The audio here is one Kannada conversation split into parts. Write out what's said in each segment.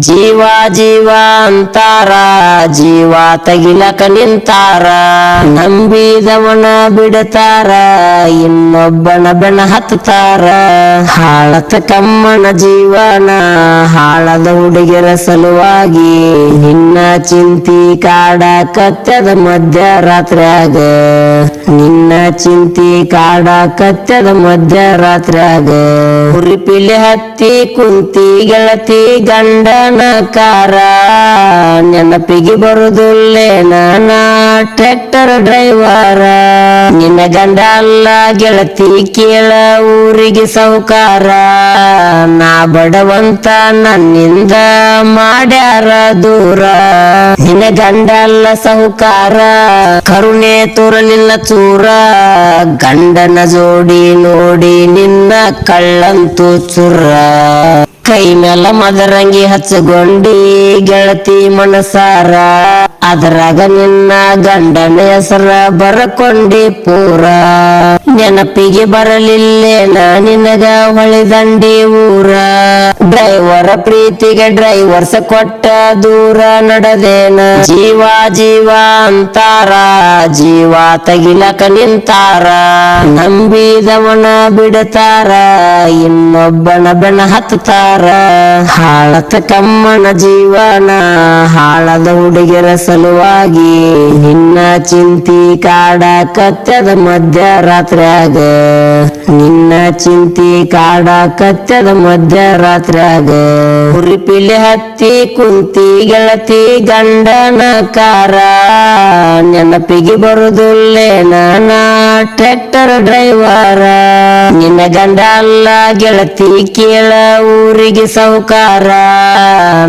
ಜೀವ ಜೀವ ಅಂತಾರ, ಜೀವ ತಗಿಲಕ ನಿಂತಾರ. ನಂಬಿದವನ ಬಿಡತಾರ, ಇನ್ನೊಬ್ಬನ ಬೆನ ಹತ್ತಾರ. ಹಾಳತ ಕಮ್ಮನ ಜೀವನ, ಹಾಳದ ಹುಡುಗಿರ ಸಲುವಾಗಿ. ನಿನ್ನ ಚಿಂತಿ ಕಾಡಕತ್ಯದ ಮಧ್ಯರಾತ್ರ್ಯಾಗ, ನಿನ್ನ ಚಿಂತಿ ಕಾಡಕತ್ಯದ ಮಧ್ಯರಾತ್ರ್ಯಾಗ. ಹುರಿಪಿಲಿ ಹತ್ತಿ ಕುಂತಿ ಗೆಳತಿ ಗಂಡನ ಕಾರ, ನೆನಪಿಗೆ ಬರುದಿಲ್ಲೇನ ನಾ ಟ್ರ್ಯಾಕ್ಟರ್ ಡ್ರೈವರ. ನಿನ್ನ ಗಂಡ ಅಲ್ಲ ಗೆಳತಿ ಕೇಳ ಊರಿಗೆ ಸೌಕಾರ. ನಾ ಬಡವಂತ ನನ್ನಿಂದ ಮಾಡ್ಯಾರ ದೂರ. ನಿನ್ನ ಗಂಡ ಅಲ್ಲ ಸೌಕಾರ, ಕರುಣೆ ತೋರಲಿಲ್ಲ ಚೂರ. ಗಂಡನ ಜೋಡಿ ನೋಡಿ ನಿನ್ನ ಕಳ್ಳಂತೂ ಚುರ. ಕೈ ಮೇಲ ಮದರಂಗಿ ಹಚ್ಚಗೊಂಡಿ ಗೆಳತಿ ಮನಸಾರ, ಅದರಾಗ ನಿನ್ನ ಗಂಡನ ಹೆಸರ ಬರಕೊಂಡಿ ಪೂರ. ನೆನಪಿಗೆ ಬರಲಿಲ್ಲೇನ ನಿನಗ ಹೊಳಿದಂಡಿ ಊರ. ಡ್ರೈವರ ಪ್ರೀತಿಗೆ ಡ್ರೈವರ್ಸ ಕೊಟ್ಟ ದೂರ ನಡೆದೇನ. ಜೀವ ಜೀವ ಅಂತಾರ, ಜೀವ ತಗಿಲಕ ನಿಂತಾರ. ನಂಬಿದವನ ಬಿಡತಾರ, ಇನ್ನೊಬ್ಬನ ಬೆನ ಹತ್ತಾರ. ಹಾಳತ ಕಮ್ಮನ ಜೀವನ, ಹಾಳದ ಹುಡುಗಿರ ಸಲುವಾಗಿ. ನಿನ್ನ ಚಿಂತಿ ಕಾಡಕತ್ಯದ ಮಧ್ಯರಾತ್ರ್ಯಾಗ, ನಿನ್ನ ಚಿಂತಿ ಕಾಡಕತ್ಯದ ಮಧ್ಯರಾತ್ರ್ಯಾಗ. ಹುರಿಪಿಲಿ ಹತ್ತಿ ಕುಂತಿ ಗೆಳತಿ ಗಂಡನ ಕಾರ, ನೆನಪಿಗೆ ಬರುದಿಲ್ಲೇನ ನಾ ಟ್ರ್ಯಾಕ್ಟರ್ ಡ್ರೈವರ. ನಿನ್ನ ಗಂಡ ಅಲ್ಲ ಗೆಳತಿ ಕೇಳ ಊರಿಗೆ ಸೌಕಾರ.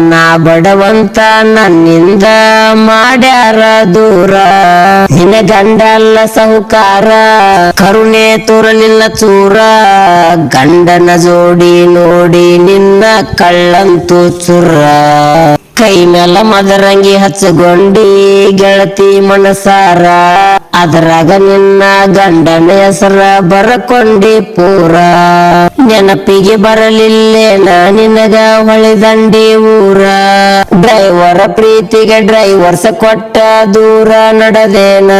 ನಾ ಬಡವಂತ ನನ್ನಿಂದ ಮಾಡ್ಯಾರ ದೂರ. ನಿನ್ನ ಗಂಡ ಅಲ್ಲ ಸೌಕಾರ, ಕರುಣೆ ತೋರಲಿಲ್ಲ ಚೂರ. ಗಂಡನ ಜೋಡಿ ನೋಡಿ ನಿನ್ನ ಕಳ್ಳಂತೂ ಚುರ. ಕೈ ಮೇಲ ಮದರಂಗಿ ಹಚ್ಚಗೊಂಡಿ ಗೆಳತಿ ಮನಸಾರ, ಅದರಾಗ ನಿನ್ನ ಗಂಡನ ಹೆಸರ ಬರಕೊಂಡಿ ಪೂರ. ನೆನಪಿಗೆ ಬರಲಿಲ್ಲೇನ ನಿನಗ ಹೊಳಿದಂಡಿ ಊರ. ಡ್ರೈವರ ಪ್ರೀತಿಗೆ ಡ್ರೈವರ್ಸ ಕೊಟ್ಟ ದೂರ ನಡೆದೇನ.